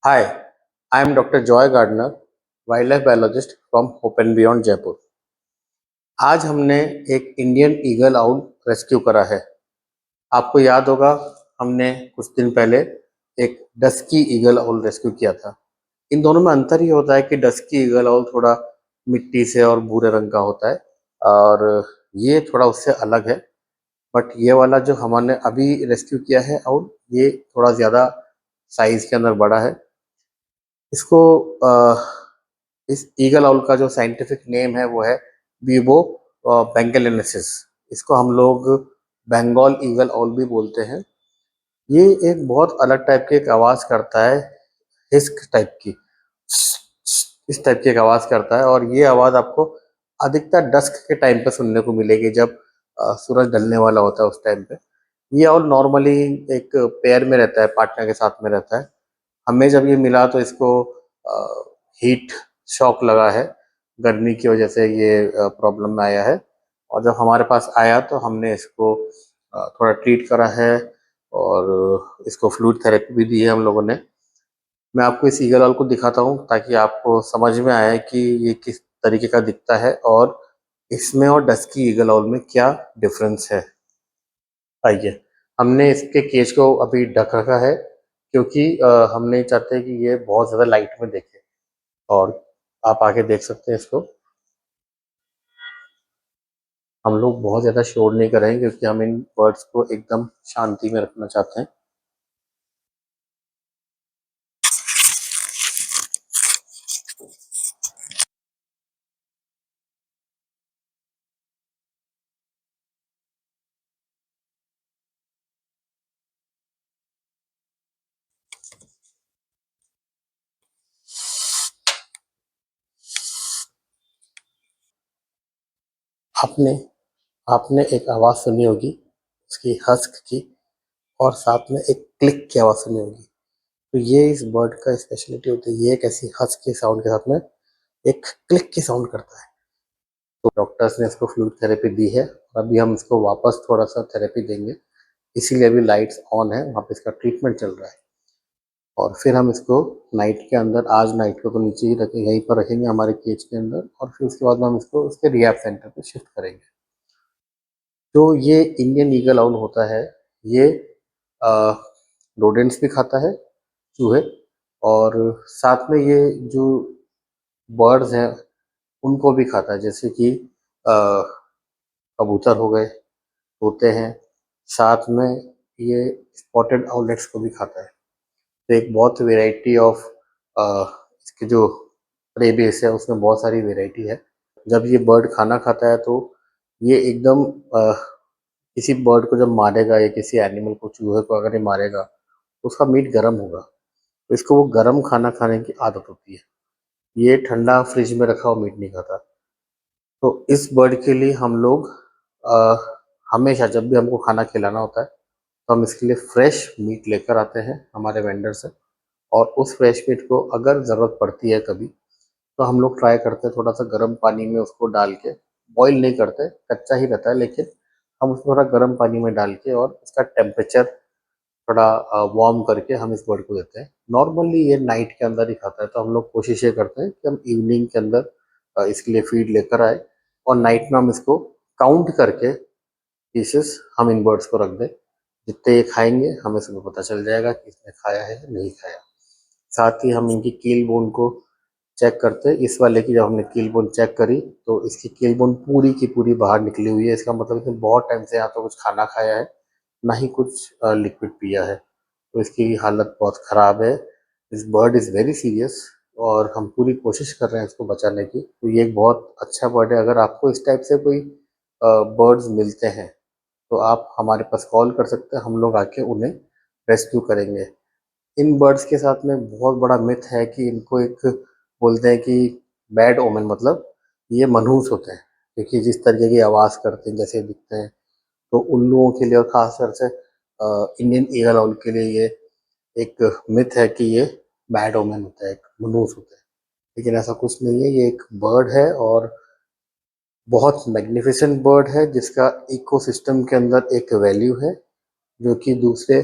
Hi, I am Dr. Joy Gardner, wildlife biologist from Hope and Beyond Jaipur. आज हमने एक Indian eagle owl rescue करा है। आपको याद होगा हमने कुछ दिन पहले एक डस्की ईगल आउल रेस्क्यू किया था। इन दोनों में अंतर ये होता है कि डस्की ईगल आउल थोड़ा मिट्टी से और भूरे रंग का होता है और ये थोड़ा उससे अलग है। बट ये वाला जो हमने अभी रेस्क्यू किया है आउल, ये थोड़ा ज़्यादा साइज के अंदर बड़ा है। इसको इस ईगल आउल का जो साइंटिफिक नेम है वो है बीबो बेंगेलेनेसिस। इसको हम लोग बंगाल ईगल आउल भी बोलते हैं। ये एक बहुत अलग टाइप की एक आवाज़ करता है, हिस्क टाइप की, इस टाइप की एक आवाज़ करता है और ये आवाज़ आपको अधिकतर डस्क के टाइम पे सुनने को मिलेगी जब सूरज ढलने वाला होता है उस टाइम पे। ये आउल नॉर्मली एक पेयर में रहता है, पार्टनर के साथ में रहता है। हमें जब ये मिला तो इसको हीट शॉक लगा है, गर्मी की वजह से ये प्रॉब्लम में आया है और जब हमारे पास आया तो हमने इसको थोड़ा ट्रीट करा है और इसको फ्लूइड थेरेपी भी दी है हम लोगों ने। मैं आपको इस ईगल ऑल को दिखाता हूँ ताकि आपको समझ में आए कि ये किस तरीके का दिखता है और इसमें और डस्की ईगल ऑल में क्या डिफरेंस है। आइए, हमने इसके केज को अभी ढक रखा है क्योंकि हम नहीं चाहते कि ये बहुत ज़्यादा लाइट में दिखे और आप आके देख सकते हैं इसको। हम लोग बहुत ज़्यादा शोर नहीं करेंगे क्योंकि हम इन बर्ड्स को एकदम शांति में रखना चाहते हैं। आपने आपने एक आवाज़ सुनी होगी उसकी हस्क की और साथ में एक क्लिक की आवाज़ सुनी होगी। तो ये इस बर्ड का स्पेशलिटी होती है, ये एक ऐसी हस्क के साउंड के साथ में एक क्लिक की साउंड करता है। तो डॉक्टर्स ने इसको फ्लूइड थेरेपी दी है और अभी हम इसको वापस थोड़ा सा थेरेपी देंगे, इसीलिए अभी लाइट्स ऑन है, वहाँ पे इसका ट्रीटमेंट चल रहा है। और फिर हम इसको नाइट के अंदर, आज नाइट को तो नीचे ही रखेंगे, यहीं पर रखेंगे हमारे केज के अंदर और फिर उसके बाद में हम इसको उसके रिहैब सेंटर पे शिफ्ट करेंगे। तो ये इंडियन ईगल आउल होता है, ये रोडेंट्स भी खाता है, चूहे, और साथ में ये जो बर्ड्स हैं उनको भी खाता है, जैसे कि अ, कबूतर हो गए, तोते हैं, साथ में ये स्पॉटेड आउलेट्स को भी खाता है। तो एक बहुत वैरायटी ऑफ इसके जो प्रे बेस है उसमें बहुत सारी वैरायटी है। जब ये बर्ड खाना खाता है तो ये एकदम किसी बर्ड को जब मारेगा या किसी एनिमल को, चूहे को अगर ये मारेगा तो उसका मीट गर्म होगा, तो इसको वो गर्म खाना खाने की आदत होती है। ये ठंडा फ्रिज में रखा हुआ मीट नहीं खाता। तो इस बर्ड के लिए हम लोग अ, हमेशा जब भी हमको खाना खिलाना होता है तो हम इसके लिए फ्रेश मीट लेकर आते हैं हमारे वेंडर से और उस फ्रेश मीट को अगर ज़रूरत पड़ती है कभी तो हम लोग ट्राई करते हैं थोड़ा सा गर्म पानी में उसको डाल के, बॉईल नहीं करते, कच्चा ही रहता है, लेकिन हम उसको थोड़ा गर्म पानी में डाल के और उसका टेम्परेचर थोड़ा वार्म करके हम इस बर्ड को देते हैं। नॉर्मली ये नाइट के अंदर ही खाता है, तो हम लोग कोशिश ये करते हैं कि हम इवनिंग के अंदर इसके लिए फीड लेकर आए और नाइट में हम इसको काउंट करके पीसेस हम इन बर्ड्स को रख दें। जितने ये खाएंगे हमें सुबह पता चल जाएगा कि इसने खाया है या नहीं खाया। साथ ही हम इनकी कील बोन को चेक करते हैं। इस वाले की जब हमने कील बोन चेक करी तो इसकी कील बोन पूरी की पूरी बाहर निकली हुई है। इसका मतलब इसने बहुत टाइम से या तो कुछ खाना खाया है, ना ही कुछ लिक्विड पिया है, तो इसकी हालत बहुत ख़राब है। This bird is very serious और हम पूरी कोशिश कर रहे हैं इसको बचाने की। तो ये एक बहुत अच्छा बर्ड है। अगर आपको इस टाइप से कोई बर्ड्स मिलते हैं तो आप हमारे पास कॉल कर सकते हैं, हम लोग आके उन्हें रेस्क्यू करेंगे। इन बर्ड्स के साथ में बहुत बड़ा मिथ है कि इनको एक बोलते हैं कि बैड ओमेन, मतलब ये मनहूस होते हैं क्योंकि जिस तरीके की आवाज़ करते हैं, जैसे दिखते हैं, तो उल्लुओं के लिए और ख़ास तौर से इंडियन ईगल आउल के लिए ये एक मिथ है कि ये बैड ओमेन होता है, एक मनहूस होता है। लेकिन ऐसा कुछ नहीं है, ये एक बर्ड है और बहुत मैग्निफिसेंट बर्ड है जिसका इकोसिस्टम के अंदर एक वैल्यू है जो कि दूसरे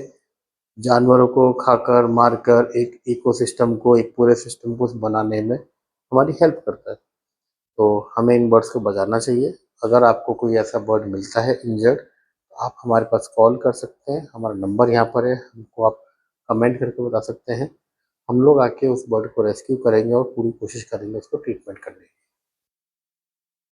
जानवरों को खाकर, मारकर एक इकोसिस्टम को, एक पूरे सिस्टम को बनाने में हमारी हेल्प करता है। तो हमें इन बर्ड्स को बचाना चाहिए। अगर आपको कोई ऐसा बर्ड मिलता है इंजर्ड, तो आप हमारे पास कॉल कर सकते हैं, हमारा नंबर यहाँ पर है, हमको आप कमेंट करके बता सकते हैं। हम लोग आके उस बर्ड को रेस्क्यू करेंगे और पूरी कोशिश करेंगे उसको ट्रीटमेंट करने की।